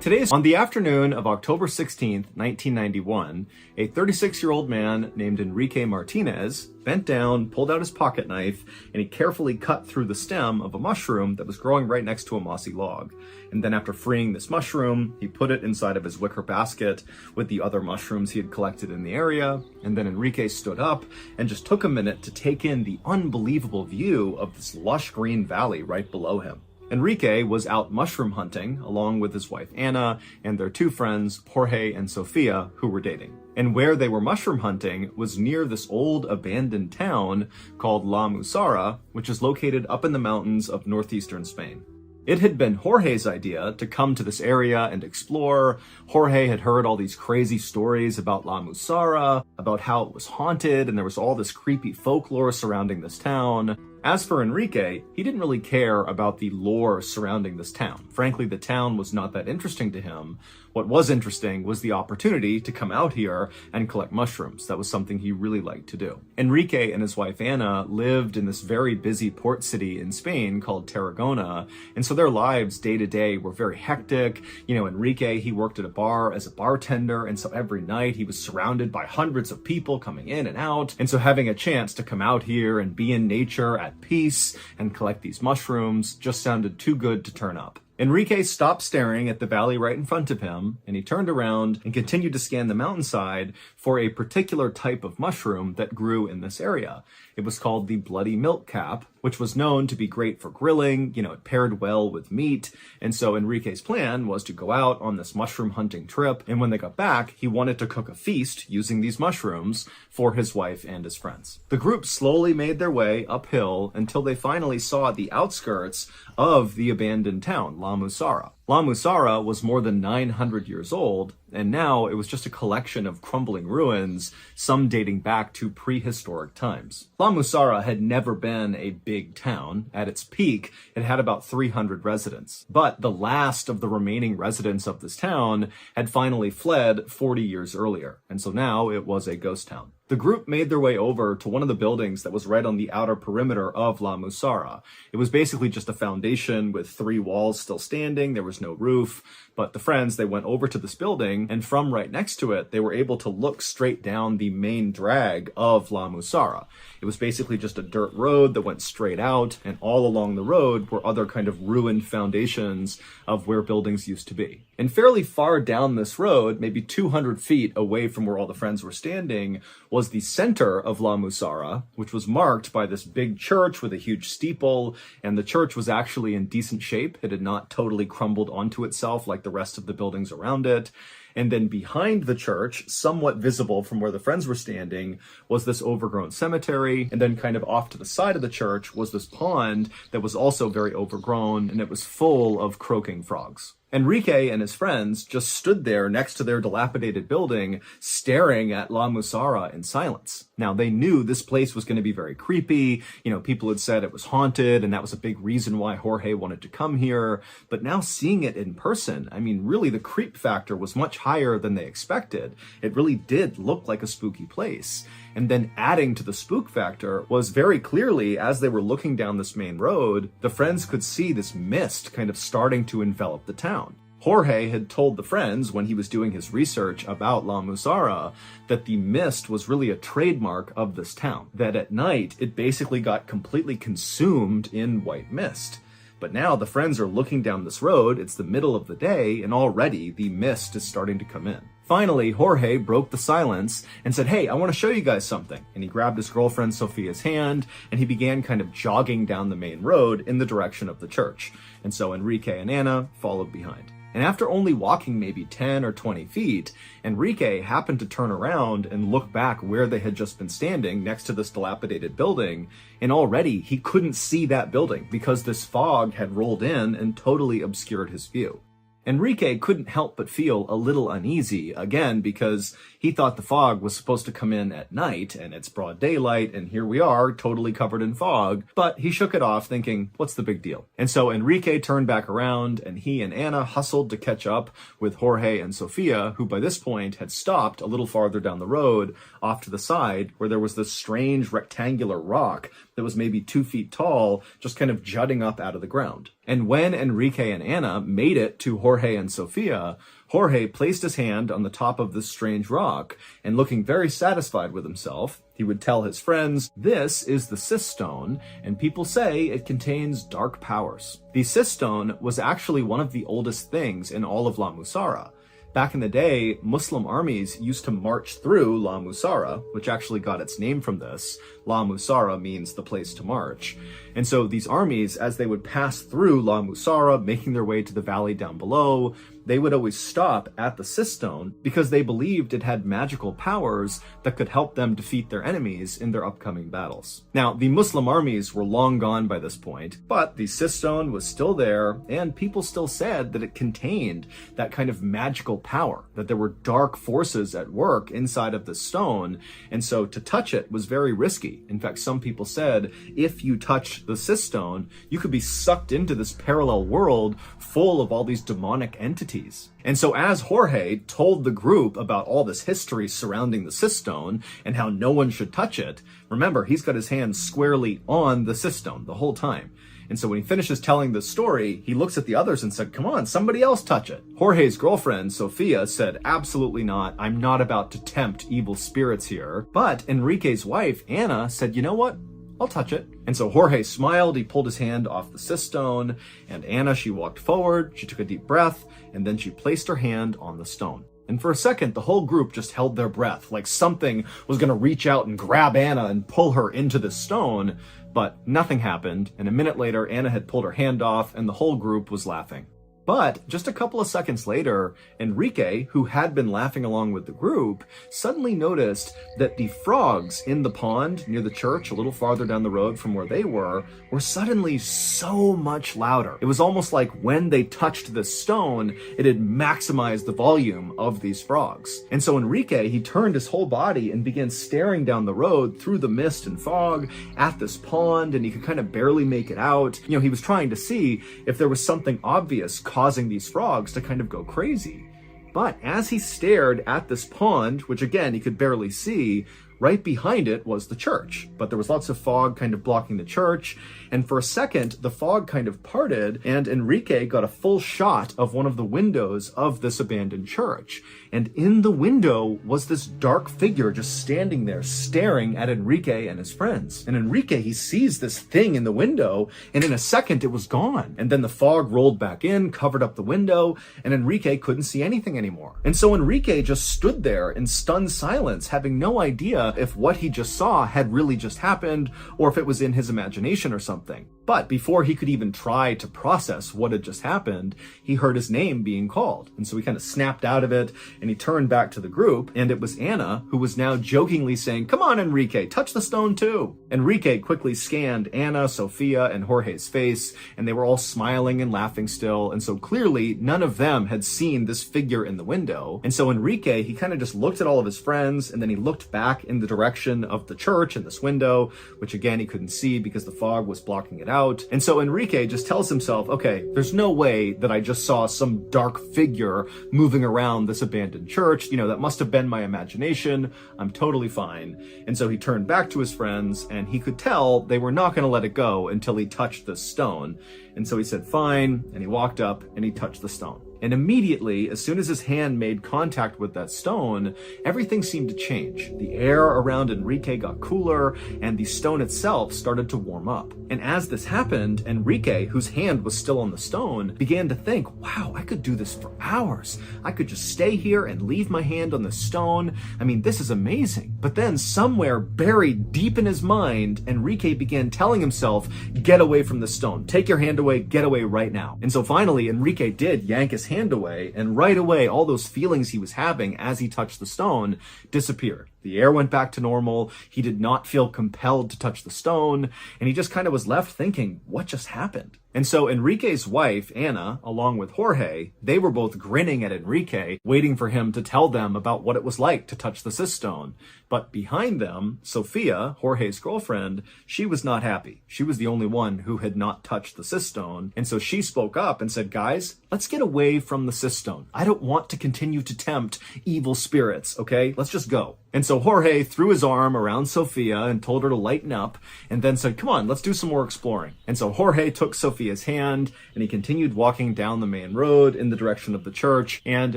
On the afternoon of October 16th, 1991, a 36-year-old man named Enrique Martinez bent down, pulled out his pocket knife, and he carefully cut through the stem of a mushroom that was growing right next to a mossy log. And then after freeing this mushroom, he put it inside of his wicker basket with the other mushrooms he had collected in the area. And then Enrique stood up and just took a minute to take in the unbelievable view of this lush green valley right below him. Enrique was out mushroom hunting along with his wife Anna and their two friends Jorge and Sofia, who were dating. And where they were mushroom hunting was near this old abandoned town called La Musara, which is located up in the mountains of northeastern Spain. It had been Jorge's idea to come to this area and explore. Jorge had heard all these crazy stories about La Musara, about how it was haunted, and there was all this creepy folklore surrounding this town. As for Enrique, he didn't really care about the lore surrounding this town. Frankly, the town was not that interesting to him. What was interesting was the opportunity to come out here and collect mushrooms. That was something he really liked to do. Enrique and his wife Anna lived in this very busy port city in Spain called Tarragona, and so their lives day to day were very hectic. Enrique, he worked at a bar as a bartender, and so every night he was surrounded by hundreds of people coming in and out. And so having a chance to come out here and be in nature at peace and collect these mushrooms just sounded too good to turn up. Enrique stopped staring at the valley right in front of him, and he turned around and continued to scan the mountainside for a particular type of mushroom that grew in this area. It was called the bloody milk cap, which was known to be great for grilling. It paired well with meat. And so Enrique's plan was to go out on this mushroom hunting trip, and when they got back, he wanted to cook a feast using these mushrooms for his wife and his friends. The group slowly made their way uphill until they finally saw the outskirts of the abandoned town, La Musara. La Musara was more than 900 years old, and now it was just a collection of crumbling ruins, some dating back to prehistoric times. La Musara had never been a big town. At its peak, it had about 300 residents. But the last of the remaining residents of this town had finally fled 40 years earlier, and so now it was a ghost town. The group made their way over to one of the buildings that was right on the outer perimeter of La Musara. It was basically just a foundation with 3 walls still standing. There was no roof, but the friends, they went over to this building, and from right next to it, they were able to look straight down the main drag of La Musara. It was basically just a dirt road that went straight out, and all along the road were other kind of ruined foundations of where buildings used to be. And fairly far down this road, maybe 200 feet away from where all the friends were standing, was the center of La Musara, which was marked by this big church with a huge steeple, and the church was actually in decent shape. It had not totally crumbled onto itself like the rest of the buildings around it. And then behind the church, somewhat visible from where the friends were standing, was this overgrown cemetery. And then kind of off to the side of the church was this pond that was also very overgrown, and it was full of croaking frogs. Enrique and his friends just stood there next to their dilapidated building, staring at La Musara in silence. Now, they knew this place was going to be very creepy. People had said it was haunted, and that was a big reason why Jorge wanted to come here. But now seeing it in person, really the creep factor was much higher than they expected. It really did look like a spooky place. And then adding to the spook factor was very clearly, as they were looking down this main road, the friends could see this mist kind of starting to envelop the town. Jorge had told the friends when he was doing his research about La Musara that the mist was really a trademark of this town, that at night it basically got completely consumed in white mist. But now the friends are looking down this road, it's the middle of the day, and already the mist is starting to come in. Finally, Jorge broke the silence and said, "Hey, I want to show you guys something." And he grabbed his girlfriend Sofia's hand, and he began kind of jogging down the main road in the direction of the church. And so Enrique and Anna followed behind. And after only walking maybe 10 or 20 feet, Enrique happened to turn around and look back where they had just been standing next to this dilapidated building, and already he couldn't see that building because this fog had rolled in and totally obscured his view. Enrique couldn't help but feel a little uneasy, again, because he thought the fog was supposed to come in at night, and it's broad daylight, and here we are, totally covered in fog, but he shook it off, thinking, what's the big deal? And so Enrique turned back around, and he and Anna hustled to catch up with Jorge and Sofia, who by this point had stopped a little farther down the road, off to the side, where there was this strange rectangular rock that was maybe 2 feet tall, just kind of jutting up out of the ground. And when Enrique and Anna made it to Jorge Jorge and Sofia, Jorge placed his hand on the top of this strange rock, and looking very satisfied with himself, he would tell his friends, "This is the Sis Stone, and people say it contains dark powers." The Sis Stone was actually one of the oldest things in all of La Musara. Back in the day, Muslim armies used to march through La Musara, which actually got its name from this. La Musara means the place to march. And so these armies, as they would pass through La Musara, making their way to the valley down below, they would always stop at the Sis Stone because they believed it had magical powers that could help them defeat their enemies in their upcoming battles. Now, the Muslim armies were long gone by this point, but the Sis Stone was still there, and people still said that it contained that kind of magical power, that there were dark forces at work inside of the stone, and so to touch it was very risky. In fact, some people said if you touched the Sis Stone, you could be sucked into this parallel world full of all these demonic entities. And so as Jorge told the group about all this history surrounding the Sis Stone and how no one should touch it, remember, he's got his hands squarely on the Sis Stone the whole time. And so when he finishes telling the story, he looks at the others and said, "Come on, somebody else touch it." Jorge's girlfriend, Sofia, said, "Absolutely not. I'm not about to tempt evil spirits here." But Enrique's wife, Anna, said, "You know what? I'll touch it." And so Jorge smiled, he pulled his hand off the Sis Stone, and Anna, she walked forward, she took a deep breath, and then she placed her hand on the stone. And for a second, the whole group just held their breath, like something was going to reach out and grab Anna and pull her into the stone, but nothing happened, and a minute later, Anna had pulled her hand off, and the whole group was laughing. But just a couple of seconds later, Enrique, who had been laughing along with the group, suddenly noticed that the frogs in the pond near the church, a little farther down the road from where they were suddenly so much louder. It was almost like when they touched the stone, it had maximized the volume of these frogs. And so Enrique, he turned his whole body and began staring down the road through the mist and fog at this pond, and he could kind of barely make it out. You know, he was trying to see if there was something obvious causing these frogs to kind of go crazy. But as he stared at this pond, which again he could barely see, right behind it was the church, but there was lots of fog kind of blocking the church, and for a second the fog kind of parted, and Enrique got a full shot of one of the windows of this abandoned church. And in the window was this dark figure just standing there staring at Enrique and his friends. And Enrique, he sees this thing in the window, and in a second it was gone. And then the fog rolled back in, covered up the window, and Enrique couldn't see anything anymore. And so Enrique just stood there in stunned silence, having no idea if what he just saw had really just happened or if it was in his imagination or something. But before he could even try to process what had just happened, he heard his name being called. And so he kind of snapped out of it and he turned back to the group, and it was Anna who was now jokingly saying, "Come on, Enrique, touch the stone too." Enrique quickly scanned Anna, Sofia, and Jorge's face, and they were all smiling and laughing still. And so clearly none of them had seen this figure in the window. And so Enrique, he kind of just looked at all of his friends, and then he looked back in the direction of the church and this window, which again he couldn't see because the fog was blocking it out. And so Enrique just tells himself, okay, there's no way that I just saw some dark figure moving around this abandoned church. You know, that must have been my imagination. I'm totally fine. And so he turned back to his friends, and he could tell they were not going to let it go until he touched this stone. And so he said, fine, and he walked up and he touched the stone. And immediately, as soon as his hand made contact with that stone, everything seemed to change. The air around Enrique got cooler, and the stone itself started to warm up. And as this happened, Enrique, whose hand was still on the stone, began to think, wow, I could do this for hours. I could just stay here and leave my hand on the stone. I mean, this is amazing. But then somewhere buried deep in his mind, Enrique began telling himself, get away from the stone. Take your hand away, get away right now. And so finally, Enrique did yank his hand away, and right away all those feelings he was having as he touched the stone disappeared. The air went back to normal. He did not feel compelled to touch the stone, and he just kind of was left thinking, what just happened? And so Enrique's wife, Anna, along with Jorge, they were both grinning at Enrique, waiting for him to tell them about what it was like to touch the Sis Stone. But behind them, Sofia, Jorge's girlfriend, she was not happy. She was the only one who had not touched the Sis Stone. And so she spoke up and said, guys, let's get away from the Sis Stone. I don't want to continue to tempt evil spirits, okay? Let's just go. And so Jorge threw his arm around Sophia and told her to lighten up, and then said, come on, let's do some more exploring. And so Jorge took Sophia's hand, and he continued walking down the main road in the direction of the church, and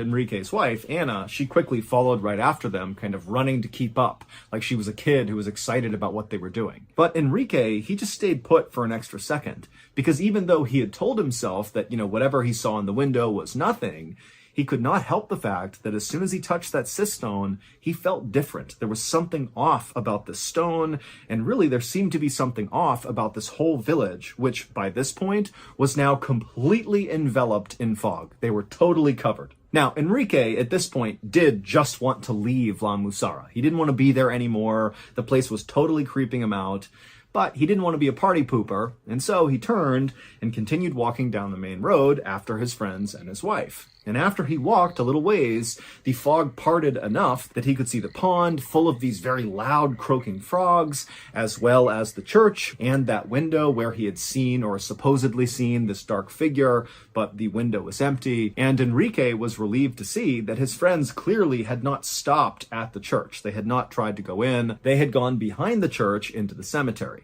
Enrique's wife, Anna, she quickly followed right after them, kind of running to keep up, like she was a kid who was excited about what they were doing. But Enrique, he just stayed put for an extra second, because even though he had told himself that, whatever he saw in the window was nothing, he could not help the fact that as soon as he touched that cistone, he felt different. There was something off about the stone, and really there seemed to be something off about this whole village, which by this point was now completely enveloped in fog. They were totally covered. Now, Enrique, at this point, did just want to leave La Musara. He didn't want to be there anymore. The place was totally creeping him out. But he didn't want to be a party pooper, and so he turned and continued walking down the main road after his friends and his wife. And after he walked a little ways, the fog parted enough that he could see the pond full of these very loud croaking frogs, as well as the church and that window where he had seen or supposedly seen this dark figure, but the window was empty. And Enrique was relieved to see that his friends clearly had not stopped at the church. They had not tried to go in. They had gone behind the church into the cemetery.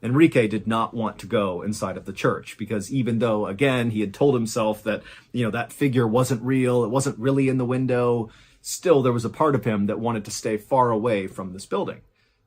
Enrique did not want to go inside of the church because even though, again, he had told himself that, that figure wasn't real, it wasn't really in the window, still there was a part of him that wanted to stay far away from this building.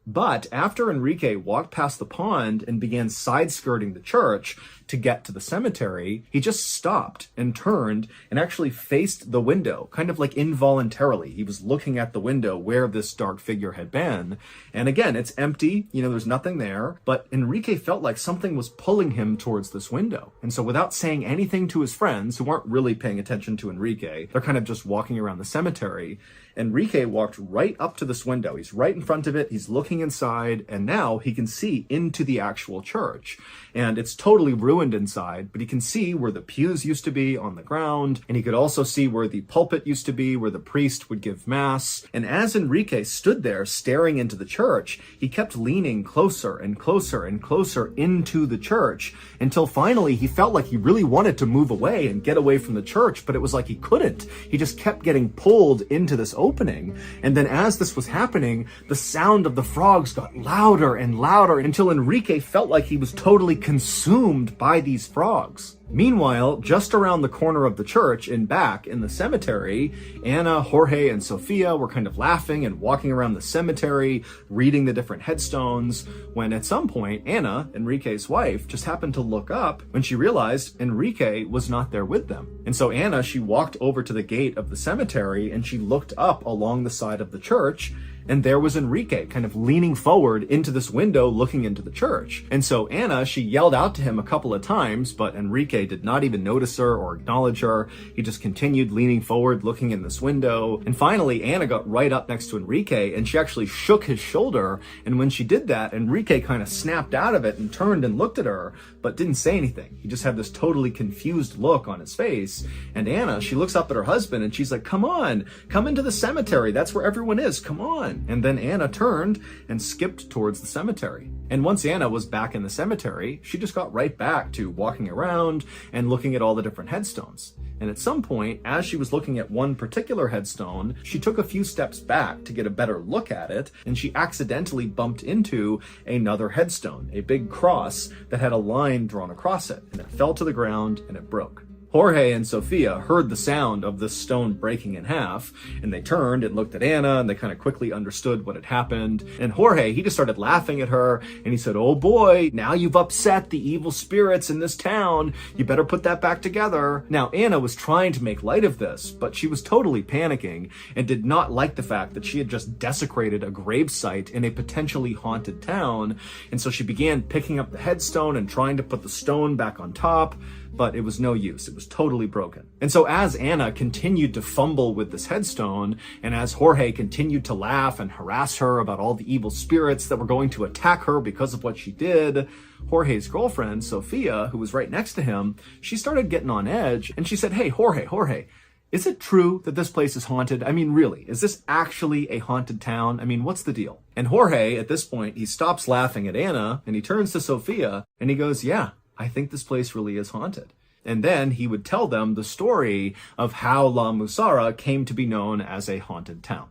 But after Enrique walked past the pond and began side-skirting the church to get to the cemetery, he just stopped and turned and actually faced the window, kind of like involuntarily. He was looking at the window where this dark figure had been. And again, it's empty, there's nothing there, but Enrique felt like something was pulling him towards this window. And so without saying anything to his friends, who aren't really paying attention to Enrique, they're kind of just walking around the cemetery, Enrique walked right up to this window. He's right in front of it. He's looking inside, and now he can see into the actual church. And it's totally ruined inside, but he can see where the pews used to be on the ground, and he could also see where the pulpit used to be, where the priest would give mass. And as Enrique stood there staring into the church, he kept leaning closer and closer and closer into the church until finally he felt like he really wanted to move away and get away from the church, but it was like he couldn't. He just kept getting pulled into this opening. And then as this was happening, the sound of the frogs got louder and louder until Enrique felt like he was totally consumed by these frogs. Meanwhile, just around the corner of the church and back in the cemetery, Anna, Jorge, and Sophia were kind of laughing and walking around the cemetery, reading the different headstones, when at some point, Anna, Enrique's wife, just happened to look up when she realized Enrique was not there with them. And so Anna, she walked over to the gate of the cemetery and she looked up along the side of the church, and there was Enrique kind of leaning forward into this window looking into the church. And so Anna, she yelled out to him a couple of times, but Enrique did not even notice her or acknowledge her. He just continued leaning forward looking in this window. And finally, Anna got right up next to Enrique and she actually shook his shoulder. And when she did that, Enrique kind of snapped out of it and turned and looked at her, but didn't say anything. He just had this totally confused look on his face. And Anna, she looks up at her husband and she's like, come on, come into the cemetery. That's where everyone is. Come on. And then Anna turned and skipped towards the cemetery. And once Anna was back in the cemetery, she just got right back to walking around and looking at all the different headstones. And at some point, as she was looking at one particular headstone, she took a few steps back to get a better look at it, and she accidentally bumped into another headstone, a big cross that had a line drawn across it, and it fell to the ground and it broke. Jorge and Sophia heard the sound of this stone breaking in half, and they turned and looked at Anna, and they kind of quickly understood what had happened. And Jorge, he just started laughing at her, and he said, oh boy, now you've upset the evil spirits in this town. You better put that back together. Now, Anna was trying to make light of this, but she was totally panicking and did not like the fact that she had just desecrated a gravesite in a potentially haunted town. And so she began picking up the headstone and trying to put the stone back on top, but it was no use. It was totally broken. And so as Anna continued to fumble with this headstone, and as Jorge continued to laugh and harass her about all the evil spirits that were going to attack her because of what she did, Jorge's girlfriend, Sophia, who was right next to him, she started getting on edge, and she said, hey, Jorge, is it true that this place is haunted? I mean, really, is this actually a haunted town? I mean, what's the deal? And Jorge, at this point, he stops laughing at Anna, and he turns to Sophia, and he goes, yeah, I think this place really is haunted. And then he would tell them the story of how La Musara came to be known as a haunted town.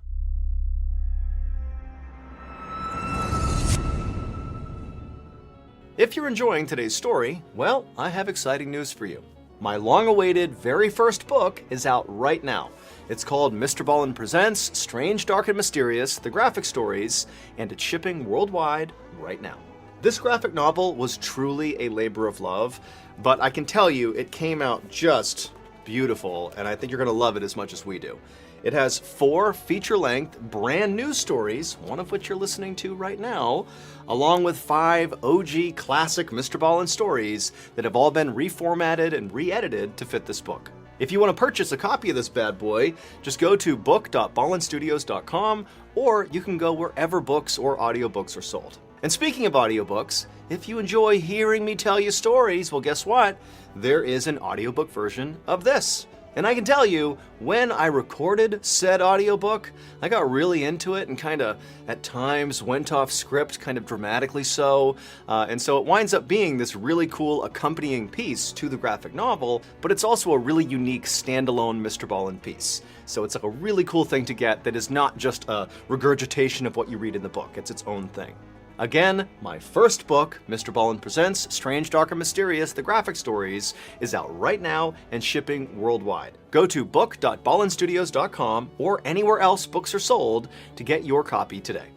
If you're enjoying today's story, well, I have exciting news for you. My long-awaited very first book is out right now. It's called Mr. Ballin Presents Strange, Dark, and Mysterious, The Graphic Stories, and it's shipping worldwide right now. This graphic novel was truly a labor of love, but I can tell you it came out just beautiful, and I think you're going to love it as much as we do. It has 4 feature-length, brand new stories, one of which you're listening to right now, along with 5 OG classic Mr. Ballin stories that have all been reformatted and re-edited to fit this book. If you want to purchase a copy of this bad boy, just go to book.ballinstudios.com, or you can go wherever books or audiobooks are sold. And speaking of audiobooks, if you enjoy hearing me tell you stories, well, guess what? There is an audiobook version of this. And I can tell you, when I recorded said audiobook, I got really into it and kind of, at times, went off script, kind of dramatically so. And so it winds up being this really cool accompanying piece to the graphic novel, but it's also a really unique standalone Mr. Ballin piece. So it's like a really cool thing to get that is not just a regurgitation of what you read in the book. It's its own thing. Again, my first book, Mr. Ballin Presents Strange, Dark, and Mysterious, The Graphic Stories, is out right now and shipping worldwide. Go to book.ballinstudios.com or anywhere else books are sold to get your copy today.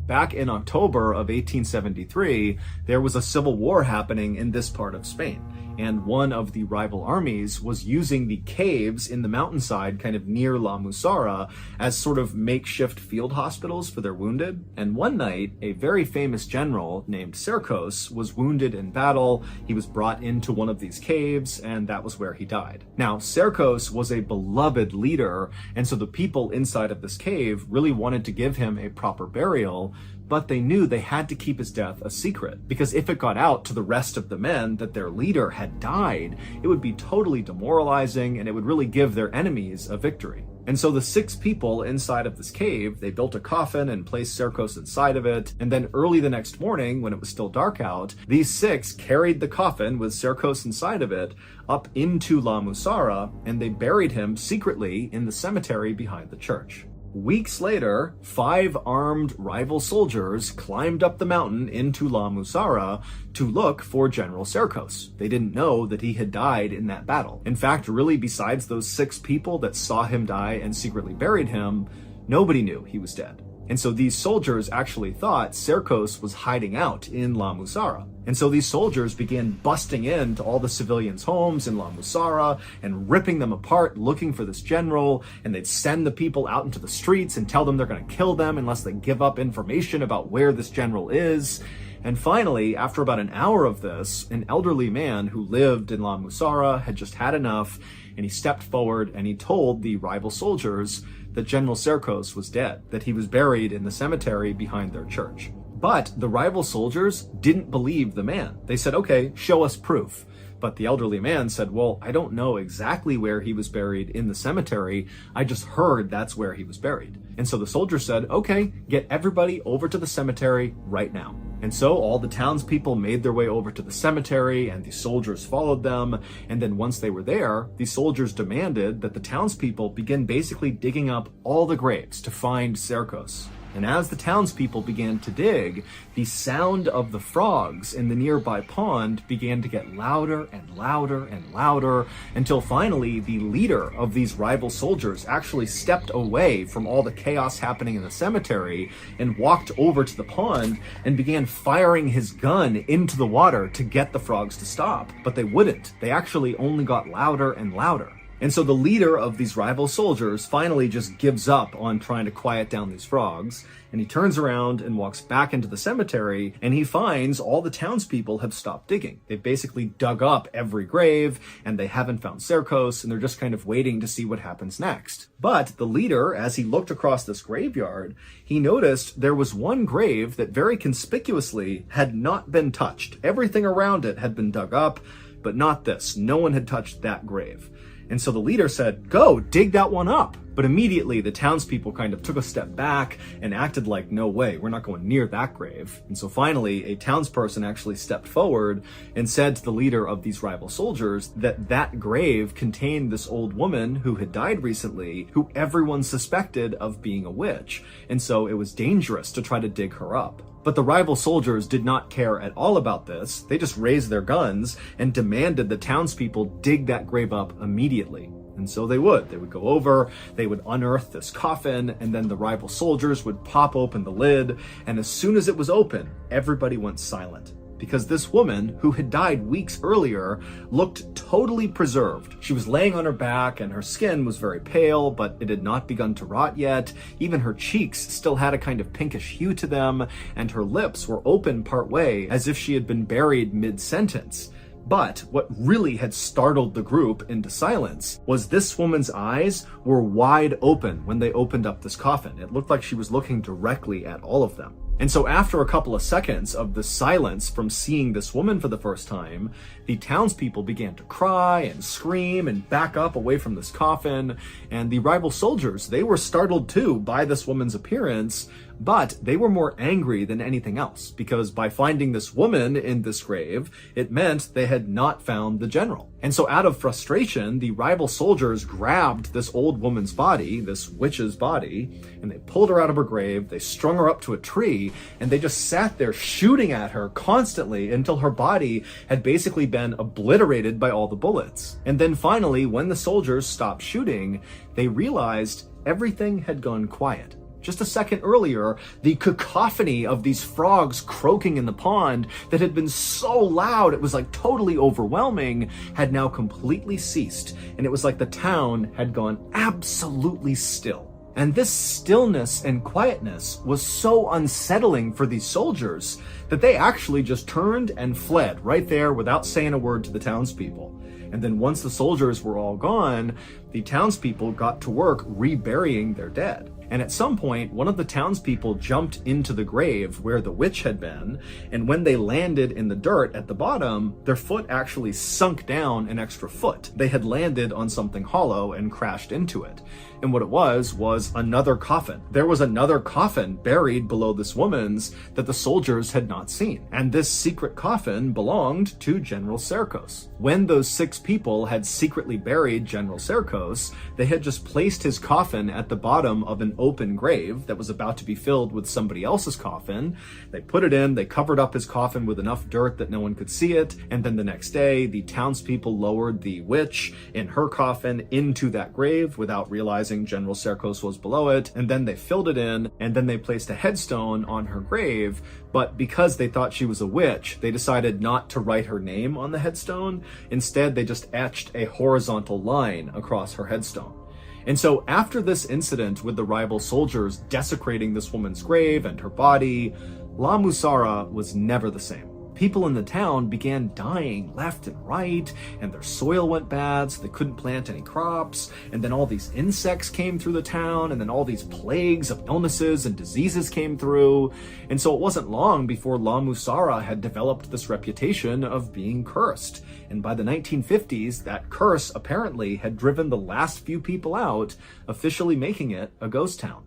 Back in October of 1873, there was a civil war happening in this part of Spain. And one of the rival armies was using the caves in the mountainside kind of near La Musara as sort of makeshift field hospitals for their wounded. And one night, a very famous general named Cercos was wounded in battle. He was brought into one of these caves, and that was where he died. Now, Cercos was a beloved leader, and so the people inside of this cave really wanted to give him a proper burial, but they knew they had to keep his death a secret, because if it got out to the rest of the men that their leader had died, it would be totally demoralizing and it would really give their enemies a victory. And so the 6 people inside of this cave, they built a coffin and placed Cercos inside of it, and then early the next morning, when it was still dark out, these 6 carried the coffin with Cercos inside of it up into La Musara, and they buried him secretly in the cemetery behind the church. Weeks later, 5 armed rival soldiers climbed up the mountain into La Musara to look for General Cercos. They didn't know that he had died in that battle. In fact, really, besides those 6 people that saw him die and secretly buried him, nobody knew he was dead. And so these soldiers actually thought Cercos was hiding out in La Musara. And so these soldiers began busting into all the civilians' homes in La Musara and ripping them apart, looking for this general, and they'd send the people out into the streets and tell them they're going to kill them unless they give up information about where this general is. And finally, after about an hour of this, an elderly man who lived in La Musara had just had enough, and he stepped forward and he told the rival soldiers that General Cercos was dead, that he was buried in the cemetery behind their church. But the rival soldiers didn't believe the man. They said, okay, show us proof. But the elderly man said, well, I don't know exactly where he was buried in the cemetery. I just heard that's where he was buried. And so the soldier said, okay, get everybody over to the cemetery right now. And so all the townspeople made their way over to the cemetery, and the soldiers followed them. And then once they were there, the soldiers demanded that the townspeople begin basically digging up all the graves to find Cercos. And as the townspeople began to dig, the sound of the frogs in the nearby pond began to get louder and louder and louder, until finally the leader of these rival soldiers actually stepped away from all the chaos happening in the cemetery and walked over to the pond and began firing his gun into the water to get the frogs to stop. But they wouldn't. They actually only got louder and louder. And so the leader of these rival soldiers finally just gives up on trying to quiet down these frogs, and he turns around and walks back into the cemetery, and he finds all the townspeople have stopped digging. They've basically dug up every grave, and they haven't found Cercos, and they're just kind of waiting to see what happens next. But the leader, as he looked across this graveyard, he noticed there was one grave that very conspicuously had not been touched. Everything around it had been dug up, but not this. No one had touched that grave. And so the leader said, go, dig that one up. But immediately the townspeople kind of took a step back and acted like, no way, we're not going near that grave. And so finally, a townsperson actually stepped forward and said to the leader of these rival soldiers that that grave contained this old woman who had died recently, who everyone suspected of being a witch. And so it was dangerous to try to dig her up. But the rival soldiers did not care at all about this. They just raised their guns and demanded the townspeople dig that grave up immediately. And so they would. They would go over, they would unearth this coffin, and then the rival soldiers would pop open the lid. And as soon as it was open, everybody went silent. Because this woman, who had died weeks earlier, looked totally preserved. She was laying on her back and her skin was very pale, but it had not begun to rot yet. Even her cheeks still had a kind of pinkish hue to them, and her lips were open partway as if she had been buried mid-sentence. But what really had startled the group into silence was this woman's eyes were wide open when they opened up this coffin. It looked like she was looking directly at all of them. And so after a couple of seconds of the silence from seeing this woman for the first time, the townspeople began to cry and scream and back up away from this coffin. And the rival soldiers, they were startled too by this woman's appearance, but they were more angry than anything else, because by finding this woman in this grave, it meant they had not found the general. And so out of frustration, the rival soldiers grabbed this old woman's body, this witch's body, and they pulled her out of her grave, they strung her up to a tree, and they just sat there shooting at her constantly until her body had basically been obliterated by all the bullets. And then finally, when the soldiers stopped shooting, they realized everything had gone quiet. Just a second earlier, the cacophony of these frogs croaking in the pond that had been so loud it was like totally overwhelming had now completely ceased, and it was like the town had gone absolutely still. And this stillness and quietness was so unsettling for these soldiers that they actually just turned and fled right there without saying a word to the townspeople. And then once the soldiers were all gone, the townspeople got to work reburying their dead. And at some point, one of the townspeople jumped into the grave where the witch had been, and when they landed in the dirt at the bottom, their foot actually sunk down an extra foot. They had landed on something hollow and crashed into it. And what it was another coffin. There was another coffin buried below this woman's that the soldiers had not seen. And this secret coffin belonged to General Serkos. When those 6 people had secretly buried General Serkos, they had just placed his coffin at the bottom of an open grave that was about to be filled with somebody else's coffin. They put it in, they covered up his coffin with enough dirt that no one could see it, and then the next day, the townspeople lowered the witch in her coffin into that grave without realizing General Serkos was below it, and then they filled it in, and then they placed a headstone on her grave. But because they thought she was a witch, they decided not to write her name on the headstone. Instead, they just etched a horizontal line across her headstone. And so after this incident with the rival soldiers desecrating this woman's grave and her body, La Musara was never the same. People in the town began dying left and right, and their soil went bad, so they couldn't plant any crops, and then all these insects came through the town, and then all these plagues of illnesses and diseases came through. And so it wasn't long before La Musara had developed this reputation of being cursed. And by the 1950s, that curse apparently had driven the last few people out, officially making it a ghost town.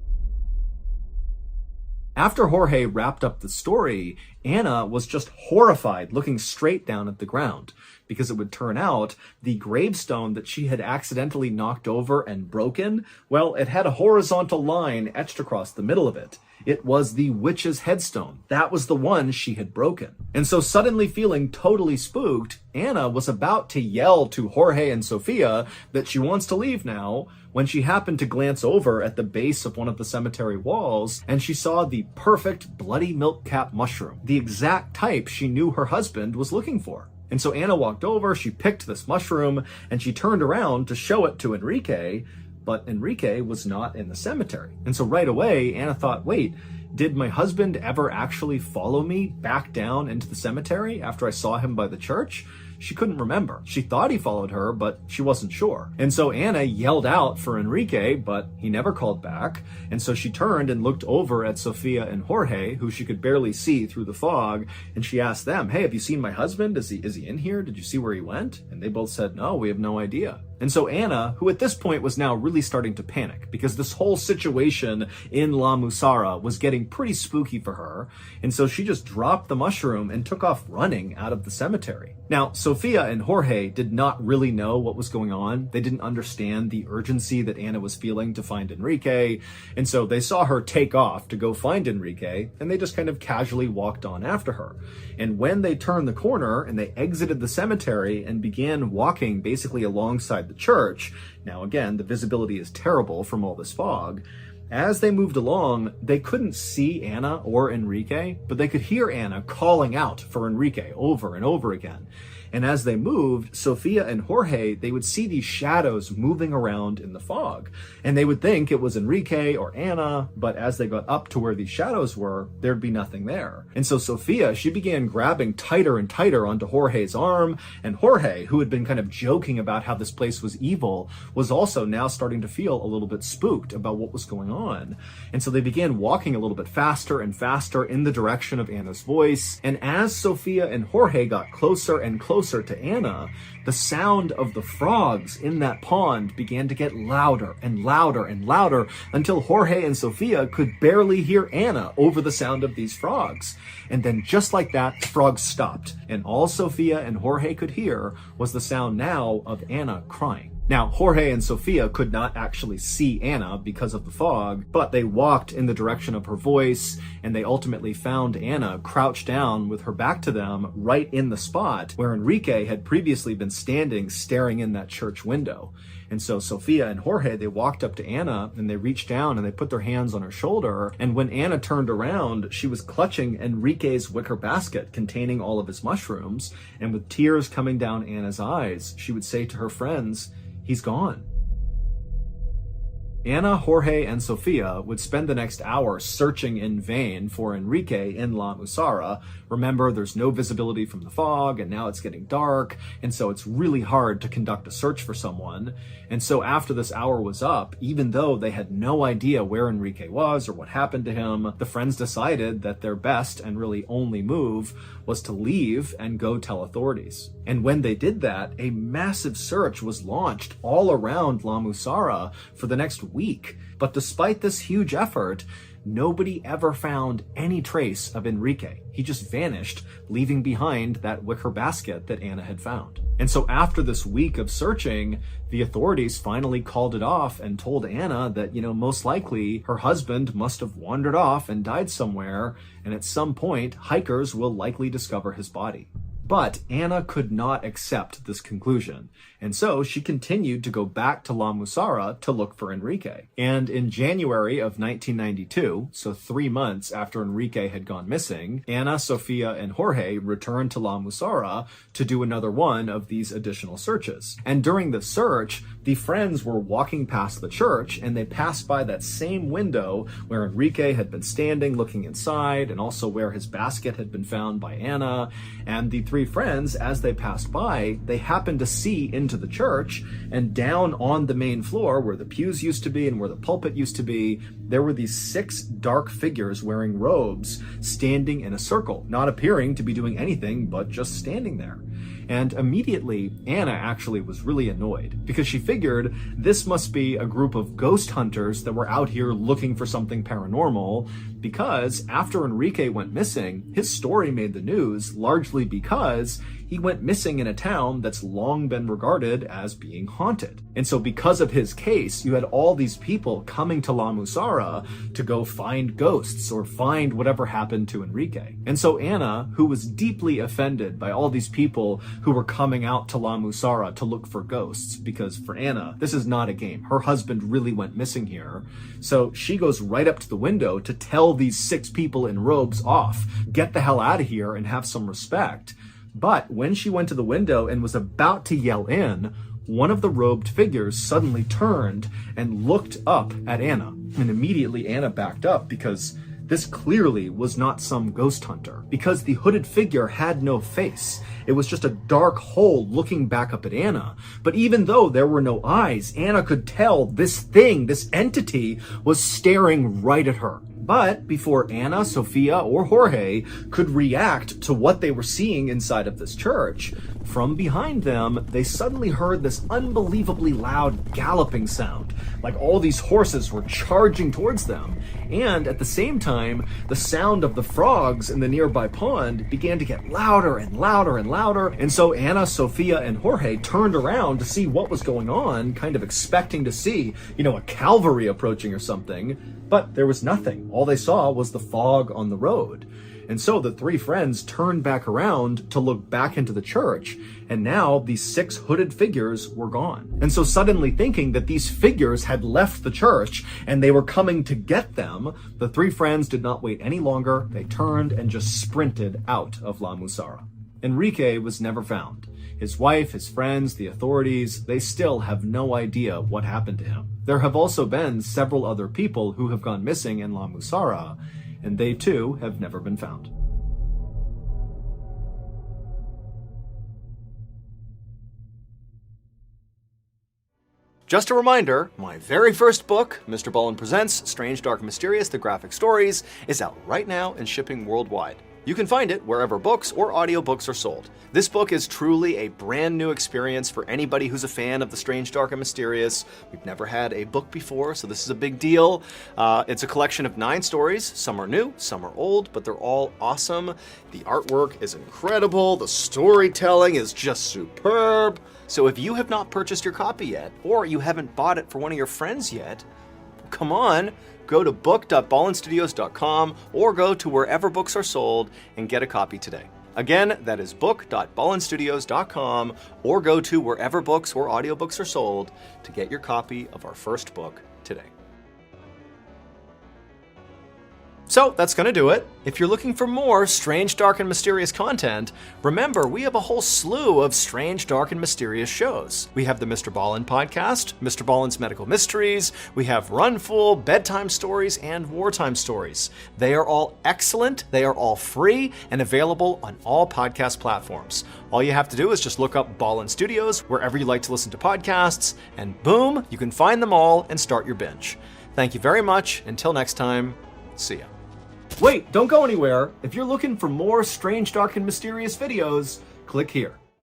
After Jorge wrapped up the story, Anna was just horrified, looking straight down at the ground, because it would turn out the gravestone that she had accidentally knocked over and broken, well, it had a horizontal line etched across the middle of it. It was the witch's headstone. That was the one she had broken. And so suddenly feeling totally spooked, Anna was about to yell to Jorge and Sofia that she wants to leave now, when she happened to glance over at the base of one of the cemetery walls, and she saw the perfect bloody milk cap mushroom, the exact type she knew her husband was looking for. And so Anna walked over, she picked this mushroom, and she turned around to show it to Enrique, but Enrique was not in the cemetery. And so right away, Anna thought, wait, did my husband ever actually follow me back down into the cemetery after I saw him by the church? she couldn't remember. She thought he followed her, but she wasn't sure. And so Anna yelled out for Enrique, but he never called back. And so she turned and looked over at Sofia and Jorge, who she could barely see through the fog, and she asked them, "Hey, have you seen my husband? Is he in here? Did you see where he went?" And they both said, "No, we have no idea." And so Anna, who at this point was now really starting to panic because this whole situation in La Musara was getting pretty spooky for her, and so she just dropped the mushroom and took off running out of the cemetery. Now, Sofia and Jorge did not really know what was going on. They didn't understand the urgency that Anna was feeling to find Enrique, and so they saw her take off to go find Enrique, and they just kind of casually walked on after her. And when they turned the corner and they exited the cemetery and began walking basically alongside the church, now again, the visibility is terrible from all this fog, as they moved along, they couldn't see Anna or Enrique, but they could hear Anna calling out for Enrique over and over again. And as they moved, Sofia and Jorge, they would see these shadows moving around in the fog. And they would think it was Enrique or Anna, but as they got up to where these shadows were, there'd be nothing there. And so Sofia, she began grabbing tighter and tighter onto Jorge's arm, and Jorge, who had been kind of joking about how this place was evil, was also now starting to feel a little bit spooked about what was going on. And so they began walking a little bit faster and faster in the direction of Anna's voice. And as Sofia and Jorge got closer and closer to Anna, the sound of the frogs in that pond began to get louder and louder and louder until Jorge and Sofia could barely hear Anna over the sound of these frogs. And then just like that, the frogs stopped, and all Sofia and Jorge could hear was the sound now of Anna crying. Now, Jorge and Sofia could not actually see Anna because of the fog, but they walked in the direction of her voice, and they ultimately found Anna crouched down with her back to them right in the spot where Enrique had previously been standing staring in that church window. And so Sofia and Jorge, they walked up to Anna and they reached down and they put their hands on her shoulder. And when Anna turned around, she was clutching Enrique's wicker basket containing all of his mushrooms. And with tears coming down Anna's eyes, she would say to her friends, "He's gone." Anna, Jorge, and Sofia would spend the next hour searching in vain for Enrique in La Musara. Remember, there's no visibility from the fog, and now it's getting dark, and so it's really hard to conduct a search for someone. And so after this hour was up, even though they had no idea where Enrique was or what happened to him, the friends decided that their best and really only move was to leave and go tell authorities. And when they did that, a massive search was launched all around La Musara for the next week. But despite this huge effort, nobody ever found any trace of Enrique. He just vanished, leaving behind that wicker basket that Anna had found. And so after this week of searching, the authorities finally called it off and told Anna that, most likely her husband must have wandered off and died somewhere, and at some point, hikers will likely discover his body. But Anna could not accept this conclusion, and so she continued to go back to La Musara to look for Enrique. And in January of 1992, so 3 months after Enrique had gone missing, Anna, Sofia, and Jorge returned to La Musara to do another one of these additional searches. And during the search, the friends were walking past the church, and they passed by that same window where Enrique had been standing looking inside, and also where his basket had been found by Anna. And the three friends, as they passed by, they happened to see into the church, and down on the main floor where the pews used to be and where the pulpit used to be, there were these 6 dark figures wearing robes standing in a circle, not appearing to be doing anything but just standing there. And immediately, Anna actually was really annoyed because she figured this must be a group of ghost hunters that were out here looking for something paranormal, because after Enrique went missing, his story made the news largely because he went missing in a town that's long been regarded as being haunted. And so because of his case, you had all these people coming to La Musara to go find ghosts or find whatever happened to Enrique. And so Anna, who was deeply offended by all these people who were coming out to La Musara to look for ghosts, because for Anna, this is not a game. Her husband really went missing here. So she goes right up to the window to tell these 6 people in robes off, get the hell out of here and have some respect. But when she went to the window and was about to yell in, one of the robed figures suddenly turned and looked up at Anna. And immediately Anna backed up because This clearly was not some ghost hunter, because the hooded figure had no face. It was just a dark hole looking back up at Anna. But even though there were no eyes, Anna could tell this thing, this entity, was staring right at her. But before Anna, Sophia, or Jorge could react to what they were seeing inside of this church, from behind them, they suddenly heard this unbelievably loud galloping sound, like all these horses were charging towards them. And at the same time, the sound of the frogs in the nearby pond began to get louder and louder and louder. And so Anna, Sophia, and Jorge turned around to see what was going on, kind of expecting to see, a cavalry approaching or something. But there was nothing. All they saw was the fog on the road. And so the three friends turned back around to look back into the church, and now these 6 hooded figures were gone. And so suddenly thinking that these figures had left the church and they were coming to get them, the 3 friends did not wait any longer. They turned and just sprinted out of La Musara. Enrique was never found. His wife, his friends, the authorities, they still have no idea what happened to him. There have also been several other people who have gone missing in La Musara, and they too have never been found. Just a reminder, my very first book, Mr. Ballin Presents Strange, Dark, and Mysterious, The Graphic Stories, is out right now and shipping worldwide. You can find it wherever books or audiobooks are sold. This book is truly a brand new experience for anybody who's a fan of the strange, dark, and mysterious. We've never had a book before, so this is a big deal. It's a collection of 9 stories. Some are new, some are old, but they're all awesome. The artwork is incredible. The storytelling is just superb. So if you have not purchased your copy yet, or you haven't bought it for one of your friends yet, come on, go to book.ballinstudios.com or go to wherever books are sold and get a copy today. Again, that is book.ballinstudios.com or go to wherever books or audiobooks are sold to get your copy of our first book today. So that's going to do it. If you're looking for more strange, dark, and mysterious content, remember we have a whole slew of strange, dark, and mysterious shows. We have the Mr. Ballin podcast, Mr. Ballin's Medical Mysteries, we have Run Fool, Bedtime Stories, and Wartime Stories. They are all excellent, they are all free, and available on all podcast platforms. All you have to do is just look up Ballin Studios wherever you like to listen to podcasts, and boom, you can find them all and start your binge. Thank you very much. Until next time, see ya. Wait, don't go anywhere. If you're looking for more strange, dark, and mysterious videos, click here.